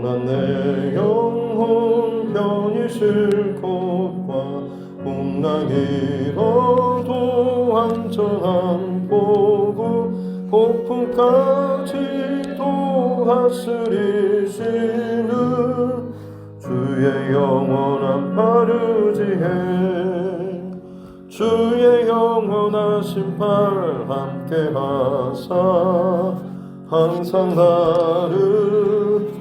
떠난 내 영혼 편히 쉴 곳과 풍랑이로도 안전한 보고 폭풍까지도 다스리시는 주의 영원한 파르지에 주의 영원하신 팔 함께 하사 항상 나를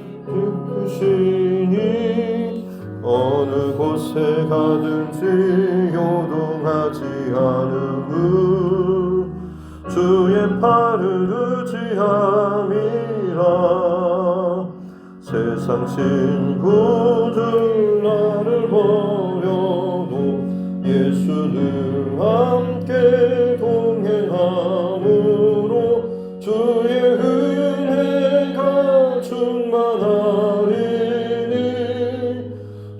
이끄시니 어느 곳에 가든지 요동하지 않음을 주의 팔을 의지함이라. 세상 친구들 나를 버려도 예수는 함께 동행함으로 주의 은혜가 충만하리니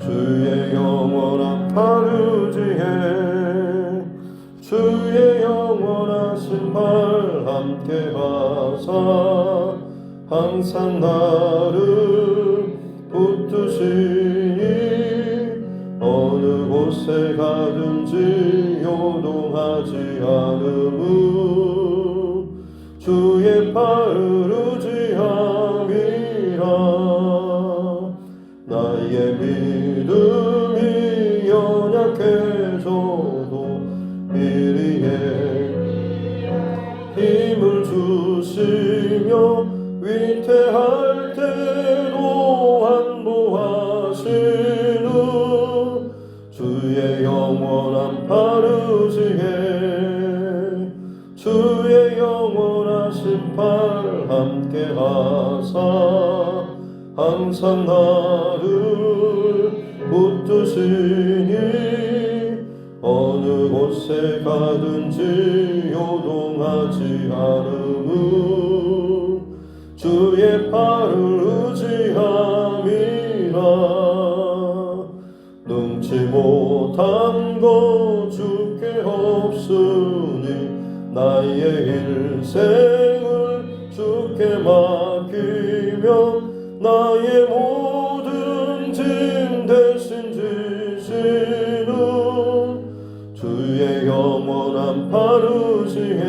주의 영원한 파르지에 주의 영원하신 팔 함께 하사 항상 나를 붙드시니 어느 곳에 가든지 요동하지 않음을 주의 팔을 의지함이라. 나의 믿음이 연약해져도 미리에 힘을 주시며 위태할 때도 안보하시는 주의 영원한 파르지에 주의 영원하신 팔 함께 하사 항상 나를 붙드시니 어느 곳에 가든지 요동하지 않음을 주의 팔을 의지함이라. 능치 못한 것 주께 없으니 나의 일생을 주께 맡기며 나의 모든 짐 대신 지시는 주의 영원한 파르지에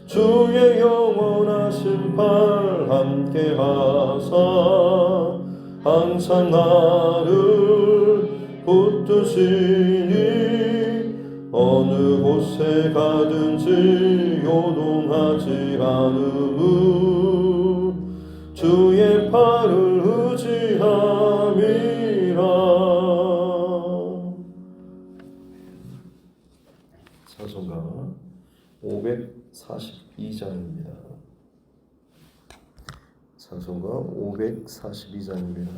주의 영원하신 팔 함께 하사 항상 나를 붙드시니 어느 곳에 가든지 요동하지 않음을 주의 팔을 의지함이라. 찬송가 542장입니다. 찬송가 542장입니다.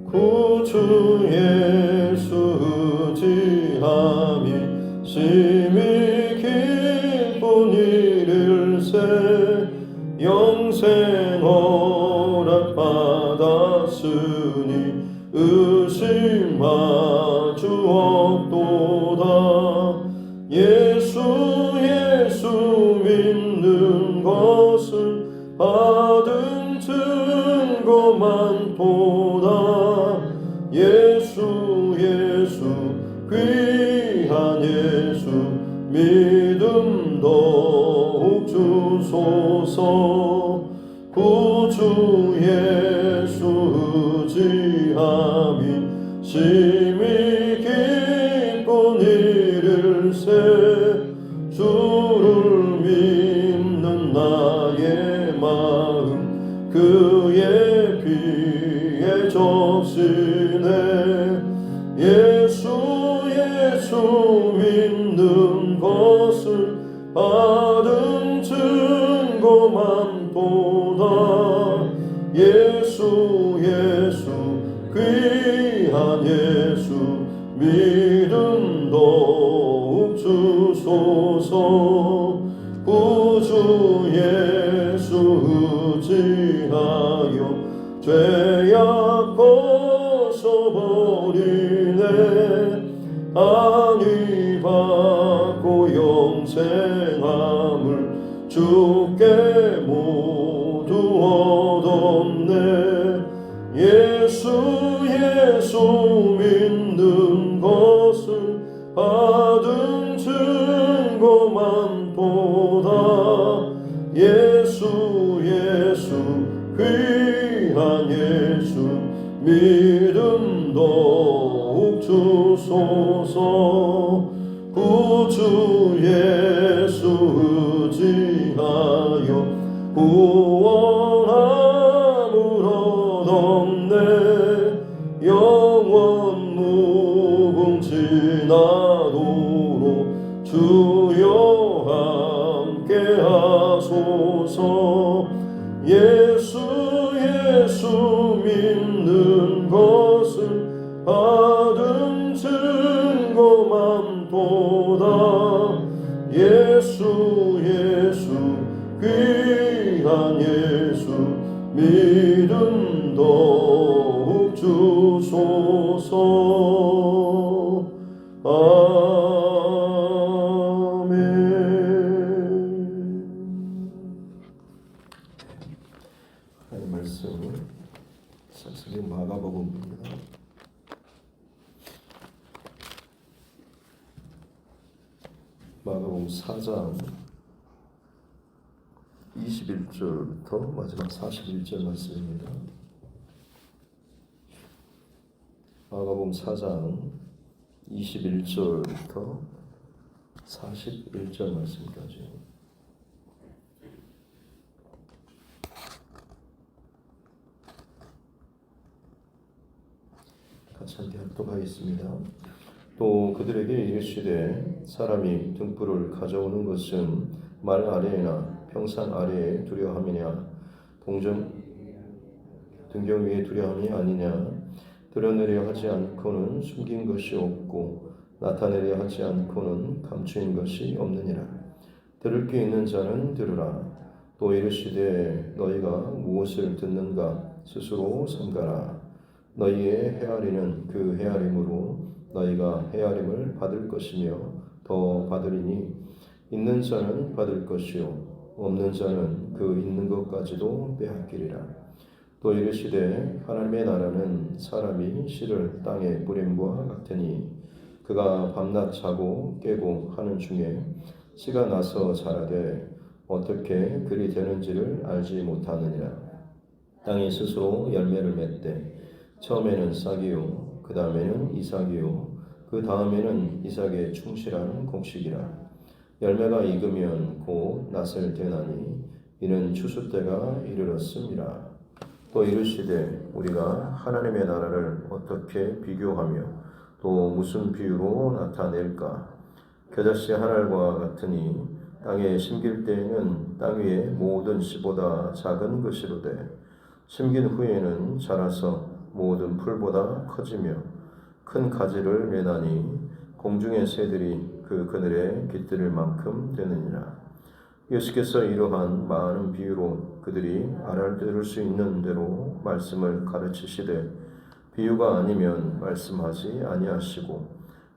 구주 예수 의지함이 심히 기쁜 일일세 영생 허락 받았으니 의심하주 없도다. 예수 믿는 것은 받은 증거 많도다. 예수 귀한 예수 믿음 더욱 주소서. 구주 예수 의지함이 심히 기쁜 일일세 주를 믿는 나의 마음 그의 피에 적시네. 예수 믿는 것을 받은 증거 많도다. 예수 귀한 예수 믿음 더욱 주소서. 구주 예수 의지하여 죄악 벗어버리네. 안위 받고 영생함을 주께 모두 얻었네. 예수 믿는 것을 받은 증거만 보다. 예수 귀한 예수 믿음 더욱 주소서. 구주 예수 의지하여 구원함을 얻었네. 영원 무궁지나도록 주여 함께 하소서. 예수 믿는 것을 받은 증거만 보다. 예수 귀한 예수 믿음 더욱 주소서. 하나님 말씀 성경 마가복음입니다. 마가복음 4장 21절부터 마지막 41절 말씀입니다. 마가복음 4장 21절부터 41절 말씀까지. 같이 함께 합독하겠습니다. 또 그들에게 이르시되 사람이 등불을 가져오는 것은 말 아래나 평상 아래에 두려함이냐 등경 위에 두려함이 아니냐. 드러내려 하지 않고는 숨긴 것이 없고 나타내려 하지 않고는 감추인 것이 없느니라. 들을 귀 있는 자는 들으라. 또 이르시되 너희가 무엇을 듣는가 스스로 삼가라. 너희의 헤아리는 그 헤아림으로 너희가 헤아림을 받을 것이며 더 받으리니 있는 자는 받을 것이요 없는 자는 그 있는 것까지도 빼앗기리라. 또 이르시되 하나님의 나라는 사람이 씨를 땅에 뿌림과 같으니 그가 밤낮 자고 깨고 하는 중에 씨가 나서 자라되 어떻게 그리 되는지를 알지 못하느니라. 땅이 스스로 열매를 맺되 처음에는 싹이요 그 다음에는 이삭이요 그 다음에는 이삭의 충실한 곡식이라. 열매가 익으면 곧 낫을 되나니 이는 추수 때가 이르렀음이라. 또 이르시되 우리가 하나님의 나라를 어떻게 비교하며 또 무슨 비유로 나타낼까. 겨자씨 한 알과 같으니 땅에 심길 때에는 땅 위의 모든 씨보다 작은 것이로되 심긴 후에는 자라서 모든 풀보다 커지며 큰 가지를 내나니 공중의 새들이 그 그늘에 깃들일 만큼 되느니라. 예수께서 이러한 많은 비유로 그들이 알아들을 수 있는 대로 말씀을 가르치시되 비유가 아니면 말씀하지 아니하시고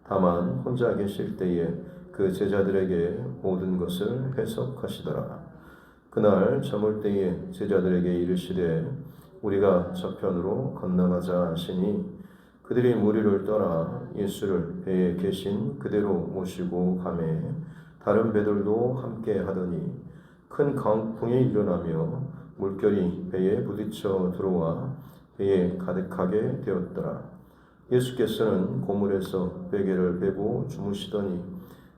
다만 혼자 계실 때에 그 제자들에게 모든 것을 해석하시더라. 그날 저물 때에 제자들에게 이르시되 우리가 저편으로 건너가자 하시니 그들이 무리를 떠나 예수를 배에 계신 그대로 모시고 가매 다른 배들도 함께 하더니 큰 강풍이 일어나며 물결이 배에 부딪혀 들어와 배에 가득하게 되었더라. 예수께서는 고물에서 베개를 베고 주무시더니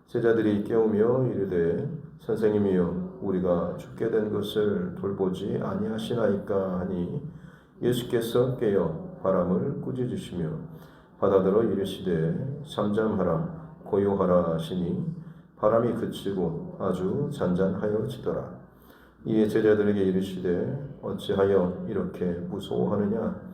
제자들이 깨우며 이르되 선생님이여 우리가 죽게 된 것을 돌보지 아니하시나이까 하니 예수께서 깨어 바람을 꾸짖으시며 바다더러 이르시되 잠잠하라 고요하라 하시니 바람이 그치고 아주 잔잔하여지더라. 이에 제자들에게 이르시되 어찌하여 이렇게 무서워하느냐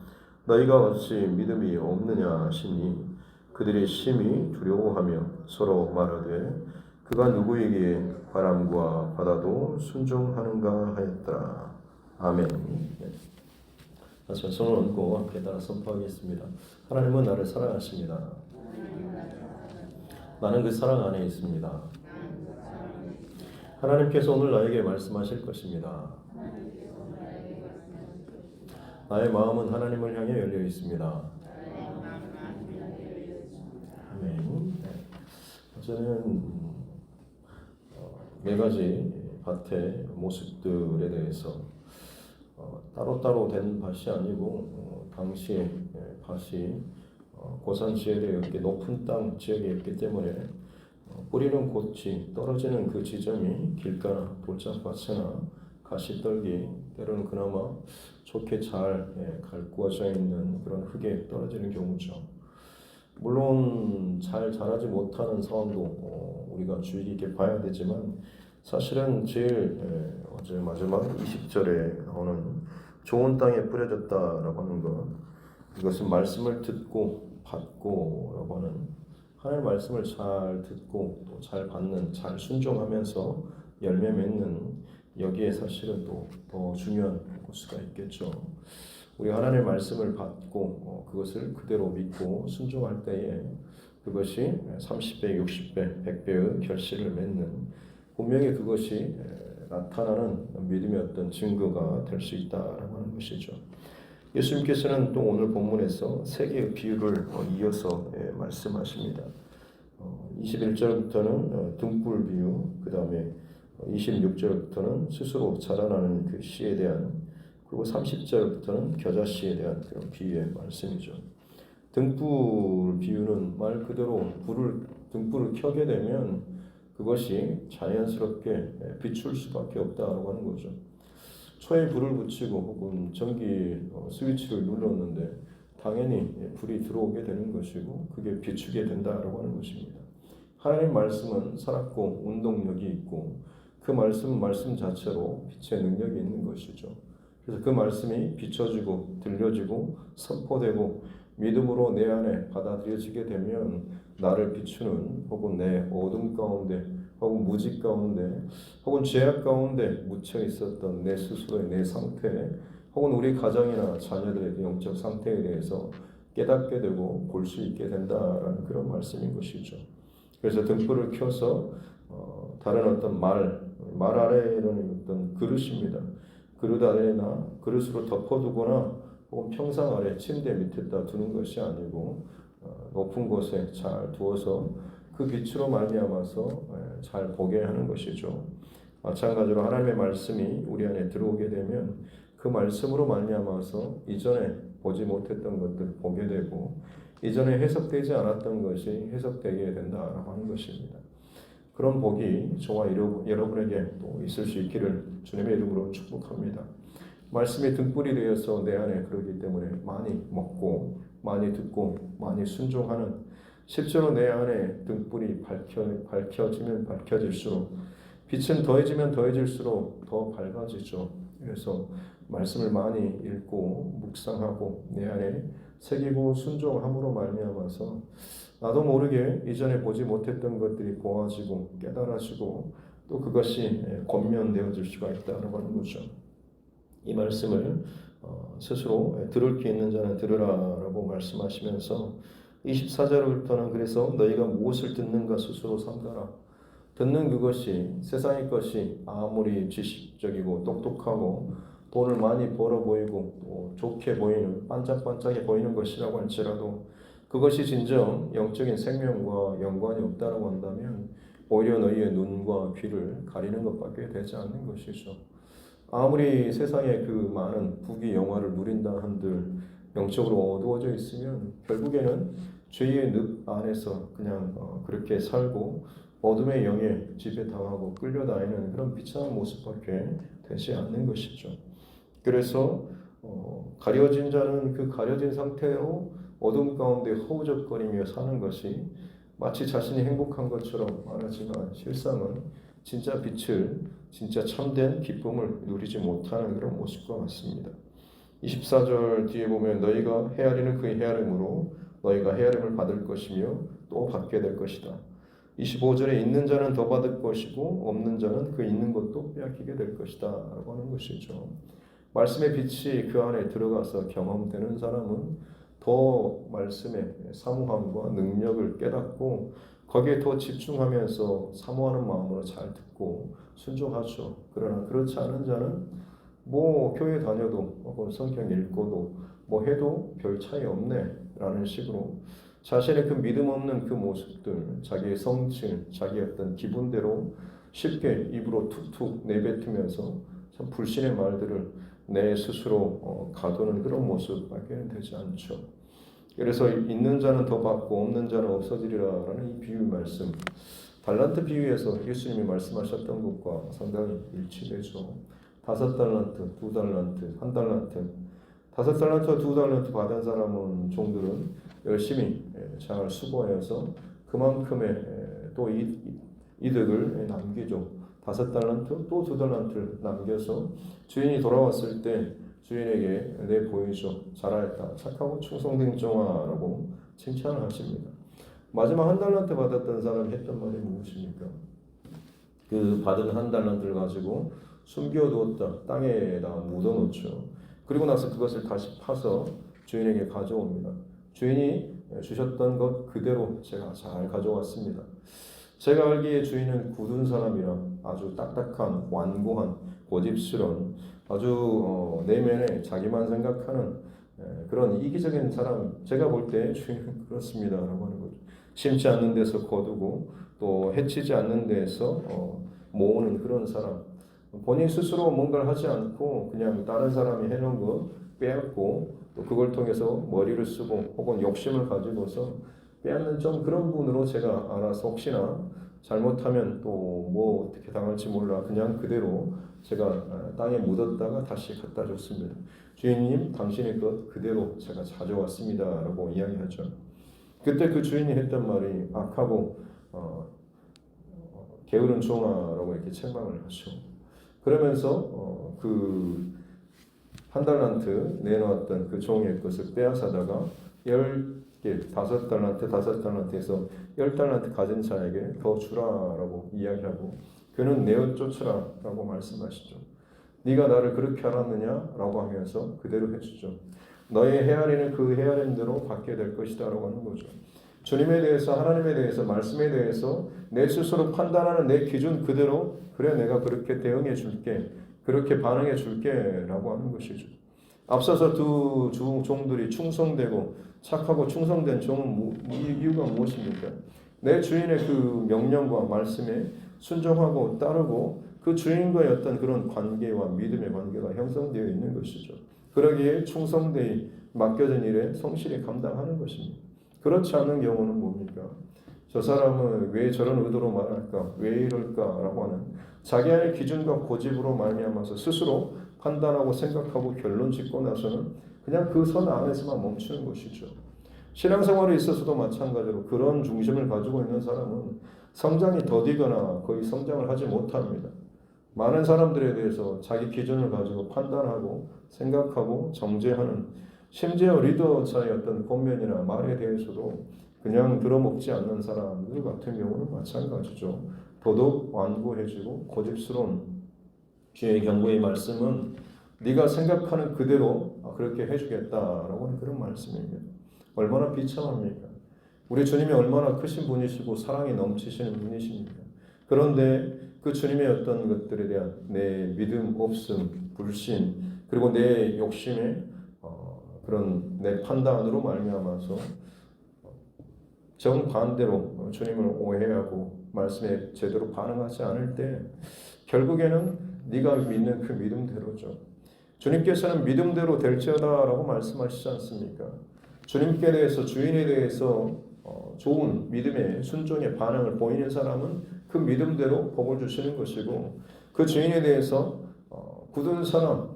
너희가 어찌 믿음이 없느냐 하시니 그들이 심히 두려워하며 서로 말하되 그가 누구이기에 바람과 바다도 순종하는가 하였더라. 아멘. 자, 손을 얹고 함께 따라 선포하겠습니다. 하나님은 나를 사랑하십니다. 나는 그 사랑 안에 있습니다. 하나님께서 오늘 나에게 말씀하실 것입니다. 나의 마음은 하나님을 향해 열려 있습니다. 아멘. 저는 네 가지 밭의 모습들에 대해서 따로따로 된 밭이 아니고 당시에 밭이 고산 지역에 이렇게 높은 땅 지역에 있기 때문에 뿌리는 곳이 떨어지는 그 지점이 길가나 돌짝밭이나 가시떨기 때로는 그나마 좋게 잘 가꾸어져 있는 그런 흙에 떨어지는 경우죠. 물론 잘 자라지 못하는 상황도 우리가 주의 깊게 봐야 되지만 사실은 제일 어제 마지막 20절에 나오는 좋은 땅에 뿌려졌다라고 하는 것, 이것은 말씀을 듣고 받고라고 하는 하나님의 말씀을 잘 듣고 또 잘 받는, 잘 순종하면서 열매 맺는, 여기에 사실은 또 더 중요한 수가 있겠죠. 우리 하나님의 말씀을 받고 그것을 그대로 믿고 순종할 때에 그것이 30배, 60배, 100배의 결실을 맺는, 분명히 그것이 나타나는 믿음의 어떤 증거가 될 수 있다라고 하는 것이죠. 예수님께서는 또 오늘 본문에서 세 개의 비유를 이어서 말씀하십니다. 21절부터는 등불 비유, 그 다음에 26절부터는 스스로 자라나는 그 씨에 대한, 그리고 30절부터는 겨자씨에 대한 그런 비유의 말씀이죠. 등불 비유는 말 그대로 등불을 켜게 되면 그것이 자연스럽게 비출 수밖에 없다고 하는 거죠. 초에 불을 붙이고 혹은 전기 스위치를 눌렀는데 당연히 불이 들어오게 되는 것이고 그게 비추게 된다고 하는 것입니다. 하나님 말씀은 살았고 운동력이 있고 그 말씀 자체로 빛의 능력이 있는 것이죠. 그래서 그 말씀이 비춰지고 들려지고 선포되고 믿음으로 내 안에 받아들여지게 되면 나를 비추는, 혹은 내 어둠 가운데 혹은 무지 가운데 혹은 죄악 가운데 묻혀 있었던 내 스스로의 내 상태, 혹은 우리 가정이나 자녀들의 영적 상태에 대해서 깨닫게 되고 볼 수 있게 된다라는 그런 말씀인 것이죠. 그래서 등불을 켜서 다른 어떤 말 아래에는 어떤 그릇입니다. 그릇 아래나 그릇으로 덮어두거나 혹은 평상 아래 침대 밑에다 두는 것이 아니고 높은 곳에 잘 두어서 그 빛으로 말미암아서 잘 보게 하는 것이죠. 마찬가지로 하나님의 말씀이 우리 안에 들어오게 되면 그 말씀으로 말미암아서 이전에 보지 못했던 것들 보게 되고 이전에 해석되지 않았던 것이 해석되게 된다라고 하는 것입니다. 그런 복이 저와 여러분에게 또 있을 수 있기를 주님의 이름으로 축복합니다. 말씀이 등불이 되어서 내 안에 그러기 때문에 많이 먹고 많이 듣고 많이 순종하는, 실제로 내 안에 등불이 밝혀지면 밝혀질수록 빛은 더해지면 더해질수록 더 밝아지죠. 그래서 말씀을 많이 읽고 묵상하고 내 안에 새기고 순종함으로 말미암아서 나도 모르게 이전에 보지 못했던 것들이 보아지고 깨달아지고 또 그것이 권면되어질 수가 있다고 하는 거죠. 이 말씀을 스스로 들을 귀 있는 자는 들으라라고 말씀하시면서 24절부터는 그래서 너희가 무엇을 듣는가 스스로 삼가라. 듣는 그것이 세상의 것이 아무리 지식적이고 똑똑하고 돈을 많이 벌어 보이고 또 좋게 보이는 반짝반짝해 보이는 것이라고 할지라도 그것이 진정 영적인 생명과 연관이 없다고 한다면 오히려 너희의 눈과 귀를 가리는 것밖에 되지 않는 것이죠. 아무리 세상에 그 많은 부귀 영화를 누린다 한들 영적으로 어두워져 있으면 결국에는 죄의 늪 안에서 그냥 그렇게 살고 어둠의 영에 지배당하고 끌려다니는 그런 비참한 모습밖에 되지 않는 것이죠. 그래서 가려진 자는 그 가려진 상태로 어둠 가운데 허우적거리며 사는 것이 마치 자신이 행복한 것처럼 말하지만 실상은 진짜 빛을, 진짜 참된 기쁨을 누리지 못하는 그런 모습과 같습니다. 24절 뒤에 보면 너희가 헤아리는 그 헤아림으로 너희가 헤아림을 받을 것이며 또 받게 될 것이다. 25절에 있는 자는 더 받을 것이고 없는 자는 그 있는 것도 빼앗기게 될 것이다 라고 하는 것이죠. 말씀의 빛이 그 안에 들어가서 경험되는 사람은 더 말씀의 사모함과 능력을 깨닫고 거기에 더 집중하면서 사모하는 마음으로 잘 듣고 순종하죠. 그러나 그렇지 않은 자는 뭐 교회 다녀도 혹은 성경 읽고도 뭐 해도 별 차이 없네 라는 식으로 자신의 그 믿음 없는 그 모습들, 자기의 성질, 자기의 어떤 기분대로 쉽게 입으로 툭툭 내뱉으면서 참 불신의 말들을 내 스스로 가두는 그런 모습밖에 되지 않죠. 그래서 있는 자는 더 받고 없는 자는 없어지리라라는 이 비유 말씀, 달란트 비유에서 예수님이 말씀하셨던 것과 상당히 일치되죠. 5달란트, 2달란트, 1달란트, 5달란트와 2달란트 받은 사람은 종들은 열심히 잘 수고해서 그만큼의 또 이득을 남기죠. 5달란트 또 2달란트를 남겨서 주인이 돌아왔을 때 주인에게 내 보이죠. 잘하였다. 착하고 충성된 종아라고 칭찬을 하십니다. 마지막 1달란트 받았던 사람이 했던 말이 무엇입니까? 그 받은 1달란트를 가지고 숨겨두었다. 땅에다 묻어놓죠. 그리고 나서 그것을 다시 파서 주인에게 가져옵니다. 주인이 주셨던 것 그대로 제가 잘 가져왔습니다. 제가 알기에 주인은 굳은 사람이라 아주 딱딱한, 완고한, 고집스러운 아주 내면에 자기만 생각하는 그런 이기적인 사람, 제가 볼 때 주인은 그렇습니다 라고 하는 거죠. 심지 않는 데서 거두고 또 해치지 않는 데서 모으는 그런 사람, 본인 스스로 뭔가를 하지 않고 그냥 다른 사람이 해놓은 거 빼앗고 또 그걸 통해서 머리를 쓰고 혹은 욕심을 가지고서 빼앗는 좀 그런 분으로 제가 알아서 혹시나 잘못하면 또 뭐 어떻게 당할지 몰라 그냥 그대로 제가 땅에 묻었다가 다시 갖다 줬습니다. 주인님 당신의 것 그대로 제가 가져왔습니다 라고 이야기하죠. 그때 그 주인이 했던 말이 악하고 게으른 종아라고 이렇게 책망을 하죠. 그러면서 그 1달란트 내놓았던 그 종의 것을 빼앗아다가 10개, 5달란트에서 10달란트 가진 자에게 더 주라라고 이야기하고 그는 내어 쫓으라 라고 말씀하시죠. 네가 나를 그렇게 알았느냐 라고 하면서 그대로 해주죠. 너의 헤아리는 그 헤아림대로 받게 될 것이다 라고 하는 거죠. 주님에 대해서, 하나님에 대해서, 말씀에 대해서 내 스스로 판단하는 내 기준 그대로 그래 내가 그렇게 대응해 줄게, 그렇게 반응해 줄게 라고 하는 것이죠. 앞서서 두 종들이 충성되고 착하고 충성된 종은 이유가 무엇입니까? 내 주인의 그 명령과 말씀에 순종하고 따르고 그 주인과의 어떤 그런 관계와 믿음의 관계가 형성되어 있는 것이죠. 그러기에 충성되이 맡겨진 일에 성실히 감당하는 것입니다. 그렇지 않은 경우는 뭡니까? 저 사람은 왜 저런 의도로 말할까? 왜 이럴까라고 하는 자기 안의 기준과 고집으로 말미암아서 스스로 판단하고 생각하고 결론 짓고 나서는 그냥 그 선 안에서만 멈추는 것이죠. 신앙생활에 있어서도 마찬가지로 그런 중심을 가지고 있는 사람은 성장이 더디거나 거의 성장을 하지 못합니다. 많은 사람들에 대해서 자기 기준을 가지고 판단하고 생각하고 정죄하는, 심지어 리더자의 어떤 권면이나 말에 대해서도 그냥 들어먹지 않는 사람들 같은 경우는 마찬가지죠. 더더욱 완고해지고 고집스러운 주의 경고의 말씀은 네가 생각하는 그대로 그렇게 해주겠다라고 하는 그런 말씀입니다. 얼마나 비참합니까? 우리 주님이 얼마나 크신 분이시고 사랑이 넘치시는 분이십니까? 그런데 그 주님의 어떤 것들에 대한 내 믿음 없음, 불신, 그리고 내 욕심에 그런 내 판단으로 말미암아서 정반대로 주님을 오해하고 말씀에 제대로 반응하지 않을 때 결국에는 네가 믿는 그 믿음대로죠. 주님께서는 믿음대로 될지어다라고 말씀하시지 않습니까? 주님께 대해서, 주인에 대해서 좋은 믿음의 순종의 반응을 보이는 사람은 그 믿음대로 복을 주시는 것이고, 그 주인에 대해서 굳은 사람,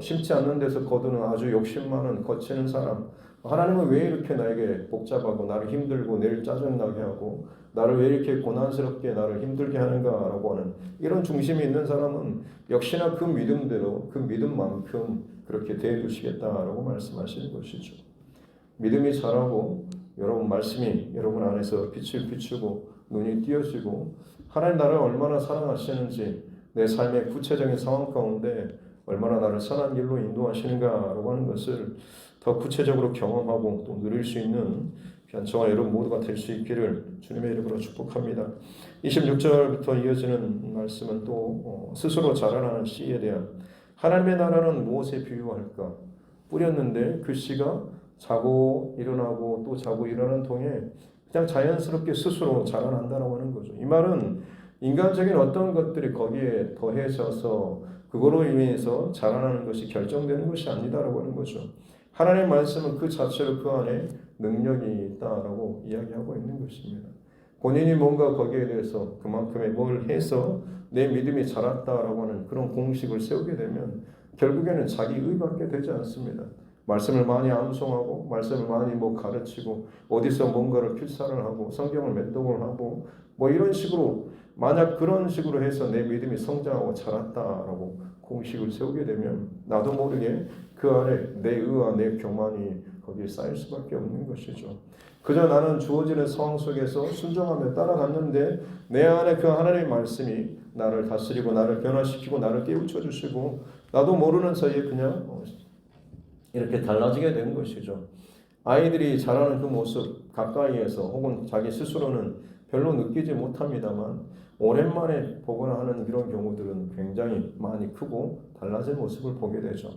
심지 않는 데서 거두는 아주 욕심 많은 거치는 사람, 하나님은 왜 이렇게 나에게 복잡하고 나를 힘들고 내일 짜증나게 하고 나를 왜 이렇게 고난스럽게 나를 힘들게 하는가라고 하는 이런 중심이 있는 사람은 역시나 그 믿음대로 그 믿음만큼 그렇게 대해주시겠다라고 말씀하시는 것이죠. 믿음이 자라고 여러분 말씀이 여러분 안에서 빛을 비추고 눈이 띄어지고 하나님 나를 얼마나 사랑하시는지 내 삶의 구체적인 상황 가운데 얼마나 나를 선한 길로 인도하시는가라고 하는 것을 더 구체적으로 경험하고 또 누릴 수 있는 귀한 저와 여러분 모두가 될 수 있기를 주님의 이름으로 축복합니다. 26절부터 이어지는 말씀은 또 스스로 자라나는 씨에 대한 하나님의 나라는 무엇에 비유할까? 뿌렸는데 그 씨가 자고 일어나고 또 자고 일어나는 통에 그냥 자연스럽게 스스로 자라난다라고 하는 거죠. 이 말은 인간적인 어떤 것들이 거기에 더해져서 그거로 인해서 자라나는 것이 결정되는 것이 아니다라고 하는 거죠. 하나님의 말씀은 그 자체로 그 안에 능력이 있다라고 이야기하고 있는 것입니다. 본인이 뭔가 거기에 대해서 그만큼의 뭘 해서 내 믿음이 자랐다라고 하는 그런 공식을 세우게 되면 결국에는 자기 의밖에 되지 않습니다. 말씀을 많이 암송하고 말씀을 많이 가르치고 어디서 뭔가를 필사를 하고 성경을 맹독을 하고 이런 식으로 만약 그런 식으로 해서 내 믿음이 성장하고 자랐다라고 공식을 세우게 되면 나도 모르게 그 안에 내 의와 내 교만이 거기에 쌓일 수밖에 없는 것이죠. 그저 나는 주어지는 상황 속에서 순종하며 따라갔는데 내 안에 그 하나님의 말씀이 나를 다스리고 나를 변화시키고 나를 깨우쳐 주시고 나도 모르는 사이에 그냥 이렇게 달라지게 된 것이죠. 아이들이 자라는 그 모습 가까이에서 혹은 자기 스스로는 별로 느끼지 못합니다만 오랜만에 보거나 하는 이런 경우들은 굉장히 많이 크고 달라진 모습을 보게 되죠.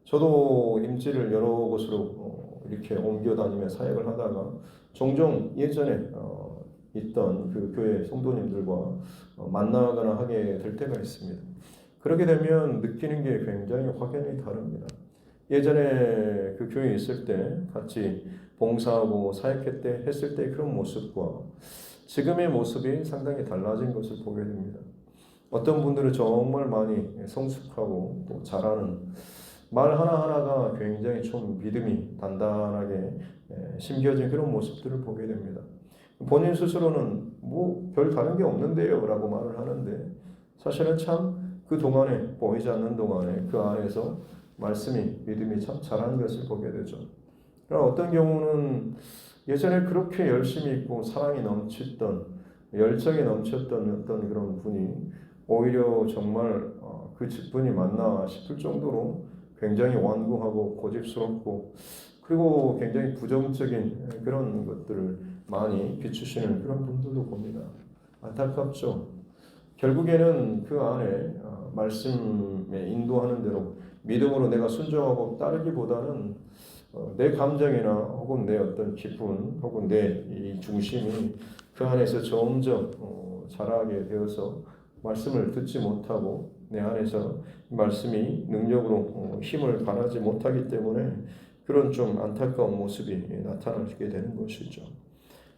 저도 임지를 여러 곳으로 이렇게 옮겨 다니며 사역을 하다가 종종 예전에 있던 그 교회 성도님들과 만나거나 하게 될 때가 있습니다. 그렇게 되면 느끼는 게 굉장히 확연히 다릅니다. 예전에 그 교회에 있을 때 같이 봉사하고 했을 때 그런 모습과 지금의 모습이 상당히 달라진 것을 보게 됩니다. 어떤 분들은 정말 많이 성숙하고 또 잘하는 말 하나하나가 굉장히 좀 믿음이 단단하게 심겨진 그런 모습들을 보게 됩니다. 본인 스스로는 별 다른 게 없는데요 라고 말을 하는데 사실은 참 그 동안에 보이지 않는 동안에 그 안에서 말씀이 믿음이 참 자라는 것을 보게 되죠. 그러나 어떤 경우는 예전에 그렇게 열심히 있고 사랑이 넘쳤던 열정이 넘쳤던 어떤 그런 분이 오히려 정말 그 직분이 맞나 싶을 정도로 굉장히 완고하고 고집스럽고 그리고 굉장히 부정적인 그런 것들을 많이 비추시는 그런 분들도 봅니다. 안타깝죠. 결국에는 그 안에 말씀에 인도하는 대로 믿음으로 내가 순종하고 따르기보다는 내 감정이나 혹은 내 어떤 기분 혹은 내 이 중심이 그 안에서 점점 자라게 되어서 말씀을 듣지 못하고 내 안에서 말씀이 능력으로 힘을 발하지 못하기 때문에 그런 좀 안타까운 모습이 나타나게 되는 것이죠.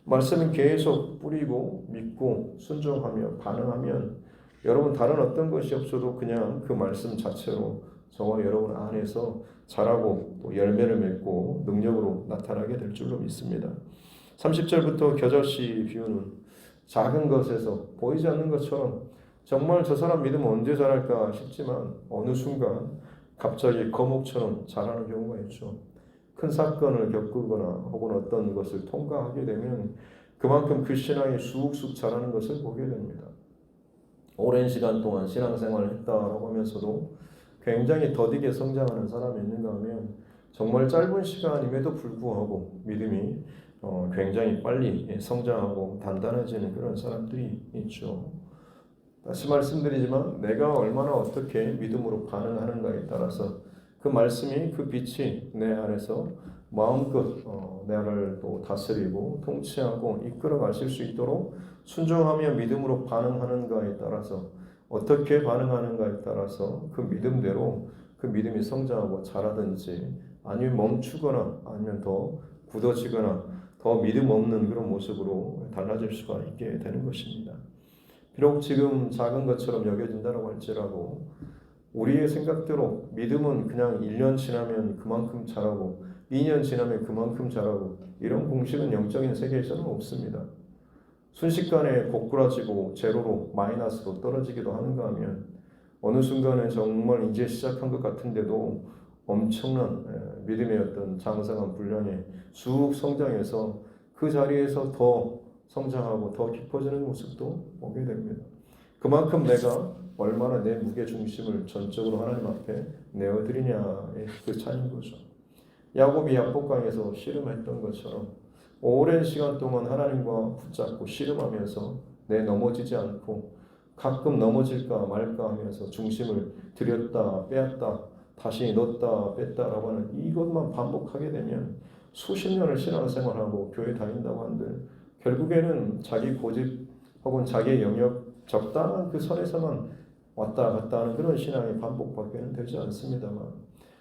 말씀은 계속 뿌리고 믿고 순종하며 반응하면 여러분 다른 어떤 것이 없어도 그냥 그 말씀 자체로 저와 여러분 안에서 자라고 또 열매를 맺고 능력으로 나타나게 될 줄로 믿습니다. 30절부터 겨자씨 비유는 작은 것에서 보이지 않는 것처럼 정말 저 사람 믿으면 언제 자랄까 싶지만 어느 순간 갑자기 거목처럼 자라는 경우가 있죠. 큰 사건을 겪거나 혹은 어떤 것을 통과하게 되면 그만큼 그 신앙이 쑥쑥 자라는 것을 보게 됩니다. 오랜 시간 동안 신앙생활을 했다라고 하면서도 굉장히 더디게 성장하는 사람이 있는가 하면 정말 짧은 시간임에도 불구하고 믿음이 굉장히 빨리 성장하고 단단해지는 그런 사람들이 있죠. 다시 말씀드리지만 내가 얼마나 어떻게 믿음으로 반응하는가에 따라서 그 말씀이 그 빛이 내 안에서 마음껏 나를 또 다스리고 통치하고 이끌어 가실 수 있도록 순종하며 믿음으로 반응하는가에 따라서 어떻게 반응하는가에 따라서 그 믿음대로 그 믿음이 성장하고 자라든지 아니면 멈추거나 아니면 더 굳어지거나 더 믿음 없는 그런 모습으로 달라질 수가 있게 되는 것입니다. 비록 지금 작은 것처럼 여겨진다고 할지라도 우리의 생각대로 믿음은 그냥 1년 지나면 그만큼 자라고 2년 지나면 그만큼 자라고 이런 공식은 영적인 세계에서는 없습니다. 순식간에 고꾸라지고 제로로 마이너스로 떨어지기도 하는가 하면 어느 순간에 정말 이제 시작한 것 같은데도 엄청난 믿음의 어떤 장성한 분량에 쑥 성장해서 그 자리에서 더 성장하고 더 깊어지는 모습도 보게 됩니다. 그만큼 내가 얼마나 내 무게 중심을 전적으로 하나님 앞에 내어드리냐의 그 차이인 거죠. 야곱이 야복강에서 씨름했던 것처럼 오랜 시간 동안 하나님과 붙잡고 씨름하면서 내 넘어지지 않고 가끔 넘어질까 말까 하면서 중심을 들였다 빼앗다 다시 넣었다 뺐다라고 하는 이것만 반복하게 되면 수십 년을 신앙생활하고 교회 다닌다고 한들 결국에는 자기 고집 혹은 자기의 영역 적당한 그 선에서만 왔다 갔다 하는 그런 신앙이 반복밖에는 되지 않습니다만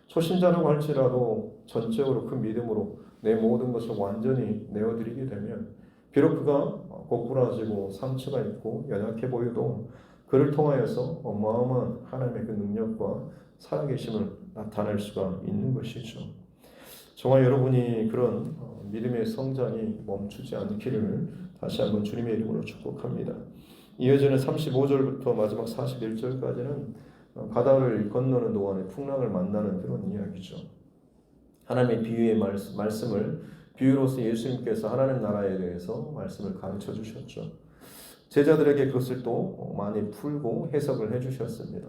초신자라고 할지라도 전적으로 그 믿음으로 내 모든 것을 완전히 내어드리게 되면 비록 그가 고꾸라지고 상처가 있고 연약해 보여도 그를 통하여서 어마어마한 하나님의 그 능력과 살아계심을 나타낼 수가 있는 것이죠. 정말 여러분이 그런 믿음의 성장이 멈추지 않기를 다시 한번 주님의 이름으로 축복합니다. 이어지는 35절부터 마지막 41절까지는 바다를 건너는 동안에 풍랑을 만나는 그런 이야기죠. 하나님의 비유의 말씀을 비유로서 예수님께서 하나님 나라에 대해서 말씀을 가르쳐 주셨죠. 제자들에게 그것을 또 많이 풀고 해석을 해주셨습니다.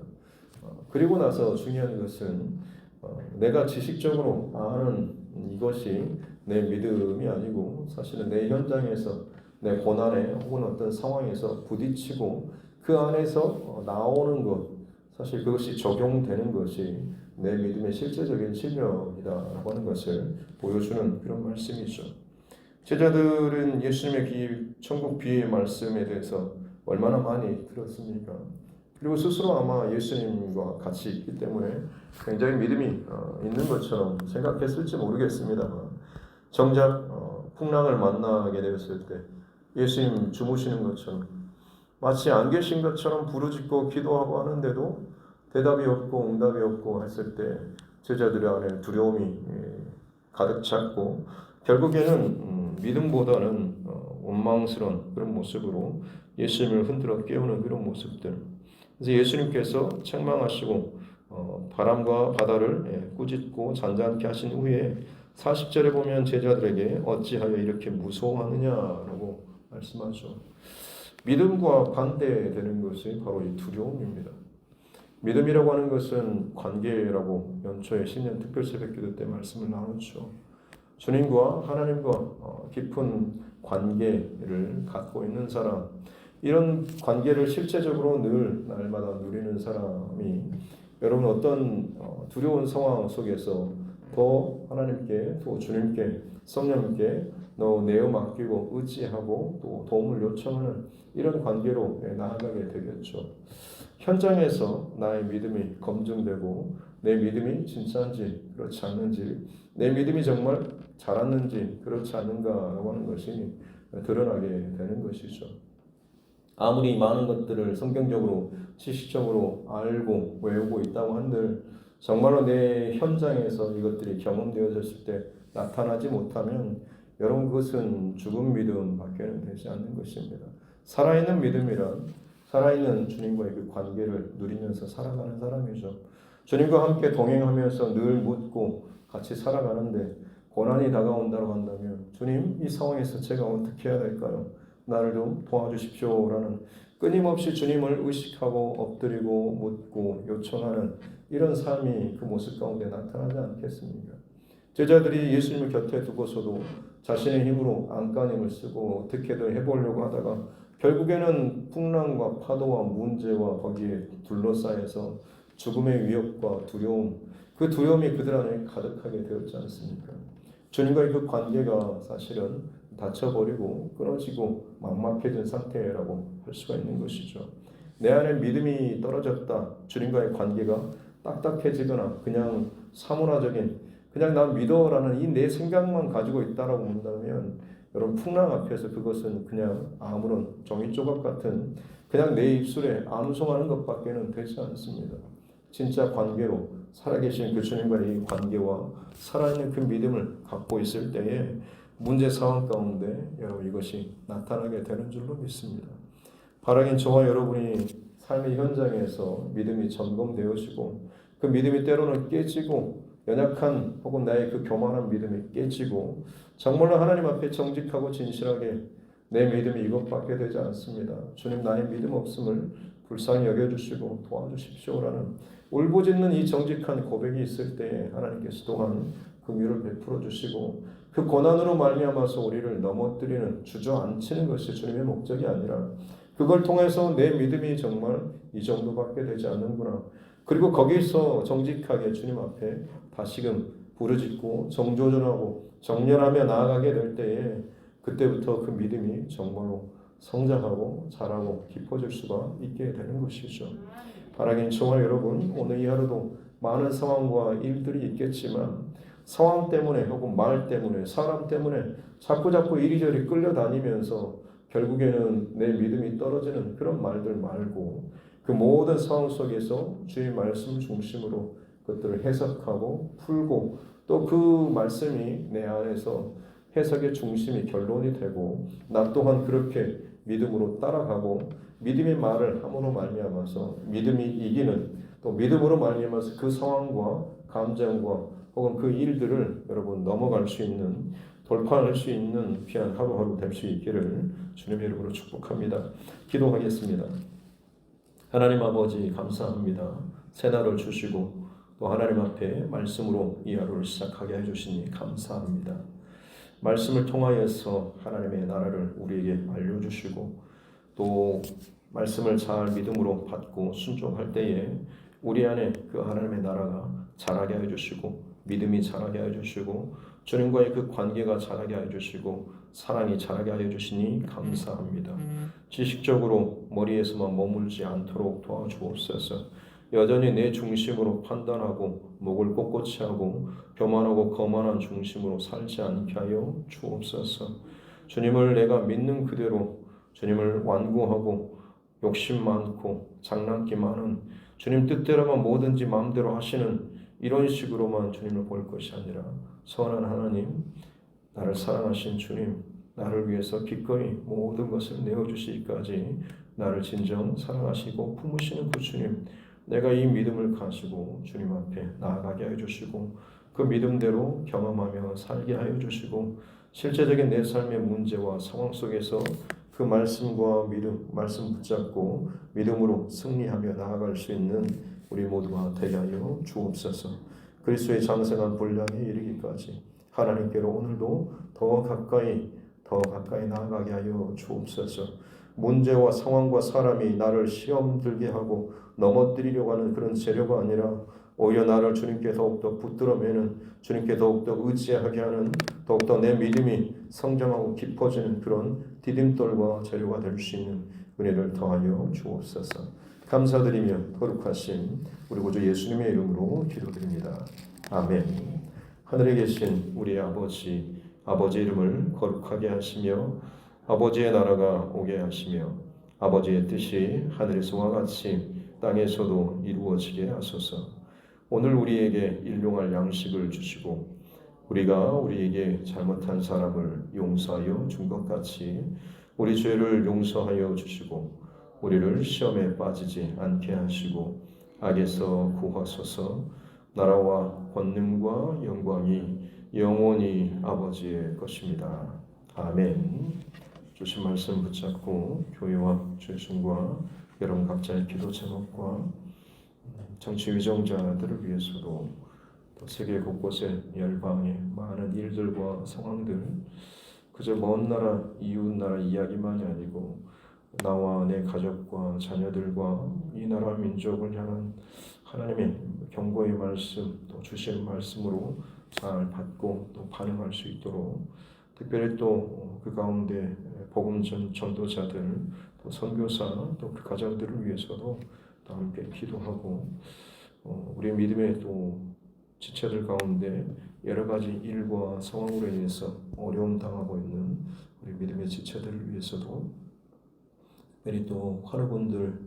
그리고 나서 중요한 것은 내가 지식적으로 아는 이것이 내 믿음이 아니고 사실은 내 현장에서 내 고난에 혹은 어떤 상황에서 부딪히고 그 안에서 나오는 것 사실 그것이 적용되는 것이 내 믿음의 실제적인 실력이다라고 하는 것을 보여주는 그런 말씀이죠. 제자들은 예수님의 천국 비유의 말씀에 대해서 얼마나 많이 들었습니까? 그리고 스스로 아마 예수님과 같이 있기 때문에 굉장히 믿음이 있는 것처럼 생각했을지 모르겠습니다만 정작 풍랑을 만나게 되었을 때 예수님 주무시는 것처럼 마치 안 계신 것처럼 부르짖고 기도하고 하는데도 대답이 없고 응답이 없고 했을 때 제자들의 안에 두려움이 가득 찼고 결국에는 믿음보다는 원망스러운 그런 모습으로 예수님을 흔들어 깨우는 그런 모습들. 그래서 예수님께서 책망하시고 바람과 바다를 꾸짖고 잔잔케 하신 후에 40절에 보면 제자들에게 어찌하여 이렇게 무서워하느냐라고 말씀하죠. 믿음과 반대되는 것이 바로 이 두려움입니다. 믿음이라고 하는 것은 관계라고 연초에 신년 특별 새벽기도 때 말씀을 나눴죠. 주님과 하나님과 깊은 관계를 갖고 있는 사람, 이런 관계를 실제적으로 늘 날마다 누리는 사람이 여러분 어떤 두려운 상황 속에서 더 하나님께 또 주님께 성령님께 내어 맡기고 의지하고 또 도움을 요청하는 이런 관계로 나아가게 되겠죠. 현장에서 나의 믿음이 검증되고 내 믿음이 진짜인지 그렇지 않는지 내 믿음이 정말 자랐는지 그렇지 않는가라고 하는 것이 드러나게 되는 것이죠. 아무리 많은 것들을 성경적으로 지식적으로 알고 외우고 있다고 한들 정말로 내 현장에서 이것들이 경험되어졌을 때 나타나지 못하면 여러분 그것은 죽은 믿음밖에 되지 않는 것입니다. 살아있는 믿음이란 살아있는 주님과의 그 관계를 누리면서 살아가는 사람이죠. 주님과 함께 동행하면서 늘 묻고 같이 살아가는데 고난이 다가온다고 한다면 주님 이 상황에서 제가 어떻게 해야 될까요? 나를 좀 도와주십시오라는 끊임없이 주님을 의식하고 엎드리고 묻고 요청하는 이런 삶이 그 모습 가운데 나타나지 않겠습니까? 제자들이 예수님을 곁에 두고서도 자신의 힘으로 안간힘을 쓰고 어떻게든 해보려고 하다가 결국에는 풍랑과 파도와 문제와 거기에 둘러싸여서 죽음의 위협과 두려움, 그 두려움이 그들 안에 가득하게 되었지 않습니까? 주님과의 그 관계가 사실은 닫혀버리고 끊어지고 막막해진 상태라고 할 수가 있는 것이죠. 내 안에 믿음이 떨어졌다. 주님과의 관계가 딱딱해지거나 그냥 사문화적인 그냥 난 믿어라는 이 내 생각만 가지고 있다라고 본다면 여러분 풍랑 앞에서 그것은 그냥 아무런 종이 조각 같은 그냥 내 입술에 암송하는 것밖에는 되지 않습니다. 진짜 관계로 살아계신 그 주님과의 이 관계와 살아있는 그 믿음을 갖고 있을 때에 문제 상황 가운데 여러분 이것이 나타나게 되는 줄로 믿습니다. 바라긴 저와 여러분이 삶의 현장에서 믿음이 점검되어지고 그 믿음이 때로는 깨지고 연약한 혹은 나의 그 교만한 믿음이 깨지고 정말로 하나님 앞에 정직하고 진실하게 내 믿음이 이것밖에 되지 않습니다. 주님 나의 믿음 없음을 불쌍히 여겨주시고 도와주십시오라는 울부짖는 이 정직한 고백이 있을 때에 하나님께서 또한 긍휼을 베풀어 주시고 그 고난으로 말미암아서 우리를 넘어뜨리는 주저앉히는 것이 주님의 목적이 아니라 그걸 통해서 내 믿음이 정말 이 정도밖에 되지 않는구나. 그리고 거기서 정직하게 주님 앞에 다시금 부르짖고 정조준하고 정렬하며 나아가게 될 때에 그때부터 그 믿음이 정말로 성장하고 자라고 깊어질 수가 있게 되는 것이죠. 하나님 정말 여러분 오늘 이 하루도 많은 상황과 일들이 있겠지만 상황 때문에 혹은 말 때문에 사람 때문에 자꾸 이리저리 끌려다니면서 결국에는 내 믿음이 떨어지는 그런 말들 말고 그 모든 상황 속에서 주의 말씀 중심으로 그것들을 해석하고 풀고 또 그 말씀이 내 안에서 해석의 중심이 결론이 되고 나 또한 그렇게 믿음으로 따라가고 믿음의 말을 함으로 말미암아서 믿음이 이기는 또 믿음으로 말미암아서 그 상황과 감정과 혹은 그 일들을 여러분 넘어갈 수 있는 돌파할 수 있는 귀한 하루하루 될 수 있기를 주님의 이름으로 축복합니다. 기도하겠습니다. 하나님 아버지 감사합니다. 새날을 주시고 또 하나님 앞에 말씀으로 이 하루를 시작하게 해주시니 감사합니다. 말씀을 통하여서 하나님의 나라를 우리에게 알려주시고 또 말씀을 잘 믿음으로 받고 순종할 때에 우리 안에 그 하나님의 나라가 자라게 해주시고 믿음이 자라게 해주시고 주님과의 그 관계가 자라게 해주시고 사랑이 자라게 해주시니 감사합니다. 지식적으로 머리에서만 머물지 않도록 도와주옵소서. 여전히 내 중심으로 판단하고 목을 꼿꼿이 하고 교만하고 거만한 중심으로 살지 않게 하여 주옵소서. 주님을 내가 믿는 그대로 주님을 완고하고 욕심 많고 장난기 많은 주님 뜻대로만 뭐든지 마음대로 하시는 이런 식으로만 주님을 볼 것이 아니라 선한 하나님, 나를 사랑하신 주님, 나를 위해서 기꺼이 모든 것을 내어주시기까지 나를 진정 사랑하시고 품으시는 그 주님, 내가 이 믿음을 가지고 주님 앞에 나아가게 해주시고 그 믿음대로 경험하며 살게 하여 주시고 실제적인 내 삶의 문제와 상황 속에서 그 말씀과 믿음, 말씀 붙잡고 믿음으로 승리하며 나아갈 수 있는 우리 모두가 되게 하여 주옵소서. 그리스도의 장성한 분량에 이르기까지 하나님께로 오늘도 더 가까이 나아가게 하여 주옵소서. 문제와 상황과 사람이 나를 시험 들게 하고 넘어뜨리려고 하는 그런 재료가 아니라 오히려 나를 주님께 더욱더 붙들어매는 주님께 더욱더 의지하게 하는 더욱더 내 믿음이 성장하고 깊어지는 그런 디딤돌과 재료가 될 수 있는 은혜를 더하여 주옵소서. 감사드리며 거룩하신 우리 구주 예수님의 이름으로 기도드립니다. 아멘. 하늘에 계신 우리 아버지 이름을 거룩하게 하시며 아버지의 나라가 오게 하시며 아버지의 뜻이 하늘에서와 같이 땅에서도 이루어지게 하소서. 오늘 우리에게 일용할 양식을 주시고 우리가 우리에게 잘못한 사람을 용서하여 준 것 같이 우리 죄를 용서하여 주시고 우리를 시험에 빠지지 않게 하시고 악에서 구하소서. 나라와 권능과 영광이 영원히 아버지의 것입니다. 아멘. 주신 말씀 붙잡고 교회와 죄송과 여러분 각자의 기도 제목과 정치 위정자들을 위해서도 또 세계 곳곳의 열방의 많은 일들과 상황들 그저 먼 나라 이웃 나라 이야기만이 아니고 나와 내 가족과 자녀들과 이 나라 민족을 향한 하나님의 경고의 말씀 또 주시는 말씀으로 잘 받고 또 반응할 수 있도록 특별히 또 그 가운데 복음 전도자들 또 선교사 또 그 가정들을 위해서도 또 함께 기도하고 우리 믿음의 또 지체들 가운데 여러 가지 일과 상황으로 인해서 어려움 당하고 있는 우리 믿음의 지체들을 위해서도 특별히 또 환우분들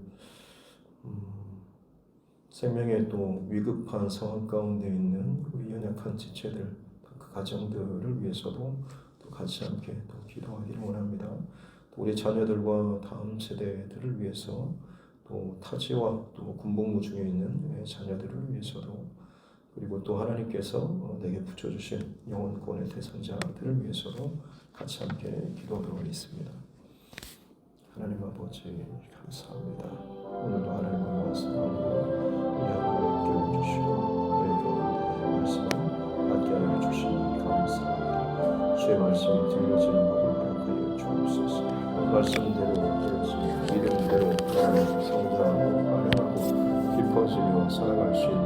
생명의 또 위급한 상황 가운데 있는 우리 연약한 지체들 그 가정들을 위해서도 또 같이 함께 또 기도하기를 원합니다. 또 우리 자녀들과 다음 세대들을 위해서 또 타지와 또 군복무 중에 있는 자녀들을 위해서도 그리고 또 하나님께서 내게 붙여주신 영혼권의 대상자들을 위해서도 같이 함께 기도하도록 하겠습니다. 하나님 아버지 감사합니다. 오늘도 하나님을 말씀하고 이야기를 깨워주시고 우리 가운데 말씀을 받게 하여 주시니 감사합니다. 주의 말씀이 들려지는 법을 허락하여 주옵소서. 말씀대로 되어지고 믿음대로 성장하고 반응하고 깊어지며 살아갈 수 있는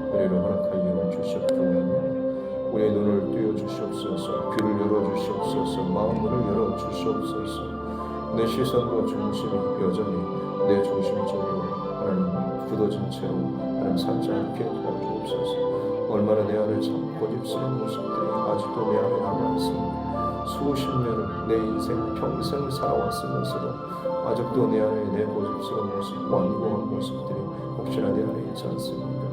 은혜를 허락하여 주셨다면 우리의 눈을 띄워주시옵소서. 귀를 열어주시옵소서. 마음을 열어주시옵소서. 내 시선과 중심이 여전히 내 중심적으로 하나님 굳어진 채로 하나님 살지 않게 도와주옵소서. 얼마나 내 안에 참 고집스러운 모습들이 아직도 내 안에 남아있습니다. 수십 년을 내 인생 평생을 살아왔으면서도 아직도 내 안에 내 고집스러운 모습, 완고한 모습들이 혹시나 내 안에 있지 않습니까?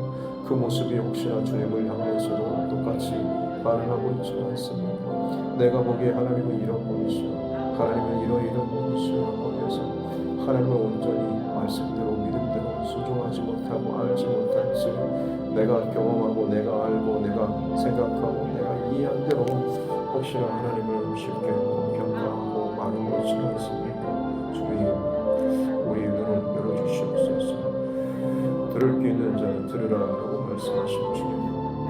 그 모습이 혹시나 주님을 향해서도 똑같이 반응하고 있지 않습니까? 내가 보기에 하나님은 이런 분이시오, 하나님은 이런 분이시오라고 해서 하나님을 온전히 말씀대로 믿음대로 순종하지 못하고 알지 못할지, 내가 경험하고 내가 알고 내가 생각하고 내가 이해한 대로 혹시나 하나님을 쉽게 평가하고 많은 것이 않습니까? 주님, 우리 눈을 열어주시옵소서. 들을 게 있는 자는 들으라라고 말씀하신 주님,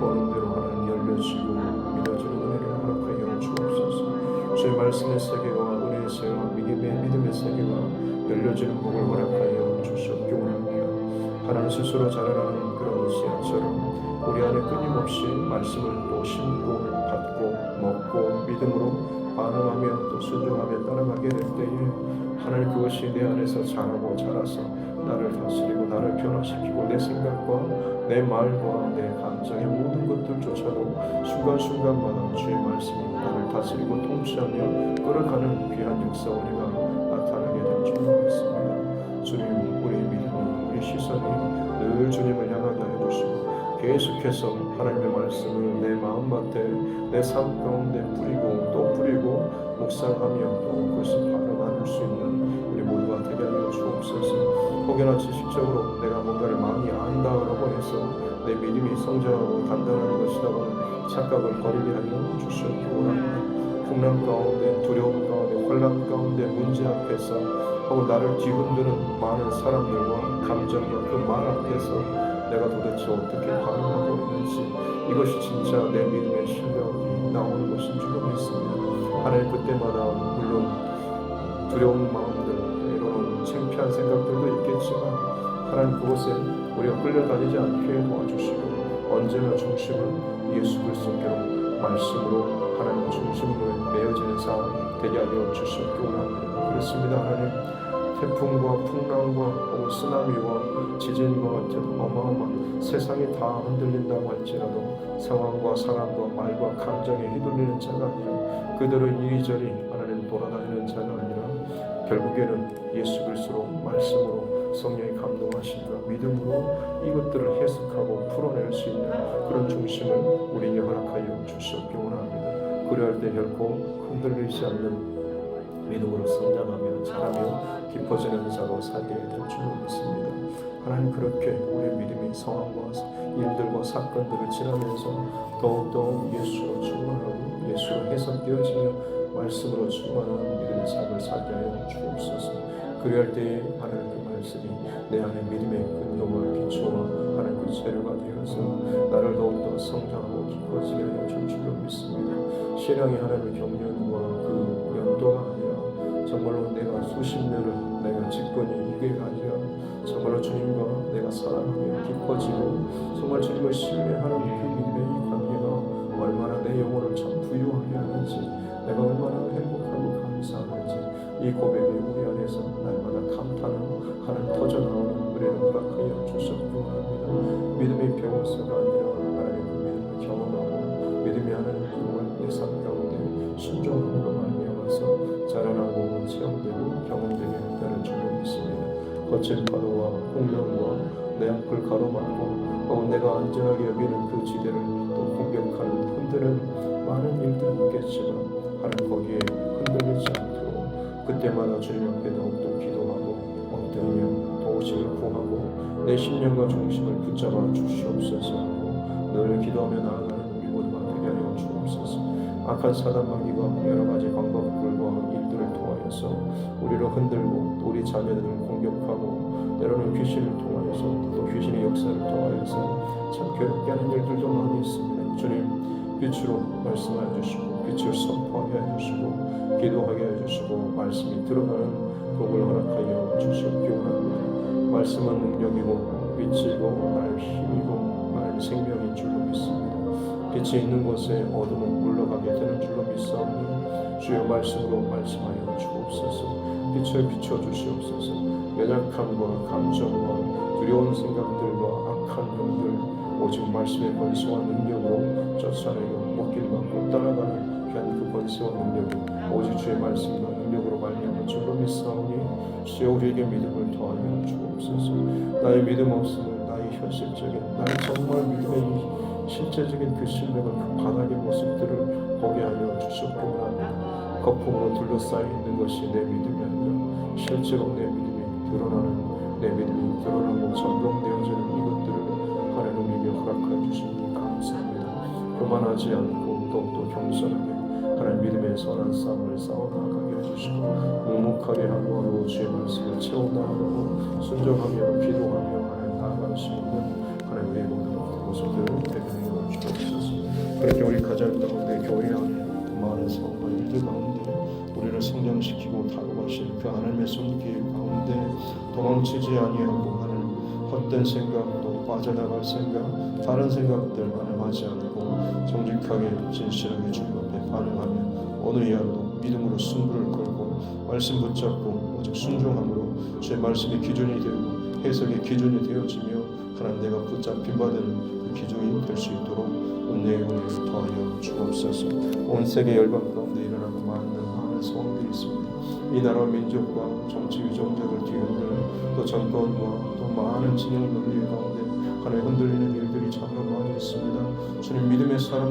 보는 대로 하나님 열려지고 믿어지는 은혜를 허락하여 주옵소서. 주의 말씀의 세계와 은혜의 세계와 믿음의 세계가 열려지는 복을 허락하여 주시옵기 원합니다. 하나님 스스로 자라나는 그런 씨앗처럼 우리 안에 끊임없이 말씀을 또 심고 받고 먹고 믿음으로 반응하며 또 순종하며 따라가게 될 때에 하나님 그것이 내 안에서 자라고 자라서 나를 다스리고 나를 변화시키고 내 생각과 내 말과 내 감정의 모든 것들조차도 순간순간마다 주의 말씀이 나를 다스리고 통치하며 끌어가는 귀한 역사 은혜가 나타나게 될 줄 믿습니다. 주님, 우리의 믿음이, 우리 시선이 늘 주님을 향하게 해주시고 계속해서 하나님의 말씀을 내 마음밭에 내 삶 가운데 뿌리고 또 뿌리고 묵상하며 또 그것을 발언할 수 있는 우리 모두가 되게 하여 주옵소서. 혹여나 지식적으로 내가 뭔가를 많이 안다라고 해서 내 믿음이 성장하고 단단한 것이라고 착각을 버리게 하여 주시옵기 원합니다. 풍랑 가운데, 두려움 가운데, 혼란 가운데, 문제 앞에서 혹은 나를 뒤흔드는 많은 사람들과 감정과 그 말 앞에서 내가 도대체 어떻게 반응하고 있는지, 이것이 진짜 내 믿음의 실력이 나오는 것인 줄 믿습니다. 하나님 그때마다 물론 두려운 마음들, 이런 창피한 생각들도 있겠지만 하나님 그곳에 우리가 끌려다니지 않게 도와주시고 언제나 중심은 예수 그리스도께로 말씀으로 하나님 중심으로 매어지는 삶이 되게 하여 주시옵기 원합니다. 그렇습니다. 하나님 태풍과 풍랑과 혹은 쓰나미와 지진과 같은 어마어마한 세상이 다 흔들린다고 할지라도 상황과 사람과 말과 감정에 휘둘리는 자가 아니라 그들은 이리저리 하나님 돌아다니는 자가 아니라 결국에는 예수 그리스도로 말씀으로 성령의 감동하심과 믿음으로 이것들을 해석하고 풀어낼 수 있는 그런 중심을 우리에게 허락하여 주시옵기 원합니다. 그리할 때 결코 흔들리지 않는 믿음으로 성장하며 자라며 깊어지는 자로 살게 될 줄 믿습니다. 하나님 그렇게 우리의 믿음이 상황과 일들과 사건들을 지나면서 더욱더 예수로 충만하고 예수로 해석되어지며 말씀으로 충만한 믿음의 삶을 살게 하여 주옵소서. 그리할 때에 하나님 그 말씀이 내 안에 믿음의 근거와 기초와 하나님 그 재료가 되어서 나를 더욱더 성장하고 깊어지게 하여 줄 줄로 믿습니다. 신앙이 하나님의 경륜과 그 연도가 아니라 정말로 내가 수십 년을 내가 집권이 이게 아니라 정말로 주님과 내가 사랑하며 깊어지고 정말 주님을 신뢰하는 그 믿음의 이 관계가 얼마나 내 영혼을 참 부유하게 하는지, 내가 얼마나 행복하고 감사하는지 이 고백이 우리 안에서 날마다 감탄하고 하나님 터져나오는 은혜를 허락하여 주셨기 원합니다. 믿음이 배워서가 아니라 하나님 그 믿음을 경험하고 믿음이 하나님 정말 내 삶 가운데 순종함으로 말미암아서 자라나고 체험되고 경험되게 되는 줄로 믿습니다. 거친 파도와 풍랑과 내 앞을 가로막고 혹은 내가 안전하게 여기는 그 지대를 또 공격하는 흔드는 많은 일들이 있겠지만 하나님 거기에 흔들리지 않도록 그때마다 주님 앞에 더욱더 기도하고 엎드리며 도우심을 구하고 내 심령과 중심을 붙잡아 주시옵소서 하고 늘 기도하며 나아가는 우리 모두가 되게 하여 주옵소서. 악한 사단 마귀가 여러 가지 방법들과 일들을 통하여 통하여서 우리를 흔들고 또 우리 자녀들을 공격하고 때로는 귀신을 통하여서 또 귀신의 역사를 통하여서 참 괴롭게 하는 일들도 많이 있습니다. 주님 빛으로 말씀해 주시고 빛을 선포하게 해주시고 기도하게 해주시고 말씀이 들어가는 복을 허락하여 주시옵기 원합니다. 말씀은 능력이고 빛이고 날 힘이고 날 생명인 줄로 믿습니다. 빛이 있는 곳에 어둠은 물러가게 되는 줄로 믿사오니 주여 말씀으로 말씀하여 주옵소서. 빛을 비춰주시옵소서. 연약함과 감정과 두려운 생각들과 악한 영들 오직 말씀의 권세와 능력으로 쫓아내고 먹기를 받고 따라가는 귀한 그 권세와 능력이 오직 주의 말씀과 능력으로 말미암은 줄로 믿사오니 주여 우리에게 믿음을 더하여 주옵소서. 나의 믿음 없음은 나의 현실적인 나의 정말 믿음의 실제적인 그 신뢰가 그 바닥의 모습들을 보게 하여 주시옵기 원합니다. 거품으로 둘러싸여 있는 것이 내 믿음이 아니라 실제로 내 믿음이 드러나는 내 믿음이 드러나고 점검되어지는 이것들을 하나님에게 허락해 주시니 감사합니다. 교만하지 않고 더욱더 겸손하게 하나님 믿음의 선한 싸움을 싸워나가게 해주시고 묵묵하게 하고 주의 말씀을 채워나가고 순종하며 기도하며 하나님 나아갈 수 있는 하나님의 모든 모습들을 대변해 주옵소서. 그렇게 우리 가정 가운데 교회 안에 많은 사업과 일들 가운데 우리를 성장시키고 다루하실 그 하나님의 손길 가운데 도망치지 아니하고 하는 헛된 생각 또 빠져나갈 생각 다른 생각들 하나님 하지 않고 정직하게 진실하게 주님 앞에 반응하며 오늘 이하로도 믿음으로 승부를 걸고 말씀 붙잡고 오직 순종함으로 주의 말씀의 기준이 되고 해석의 기준이 되어지며 하나님 내가 붙잡힌 바 되는 그 기준이 될 수 있도록 은혜의 은혜를 더하여 주옵소서. 온 세계 열방 가운데 일어나고 많은 소원들이 있습니다. 이 나라 민족과 정치 유종자들 뒤흔드는 또 정권과 또 많은 진영 논리 가운데 하나님 흔들리는 일들이 참으로 많이 있습니다. 주님 믿음의 사람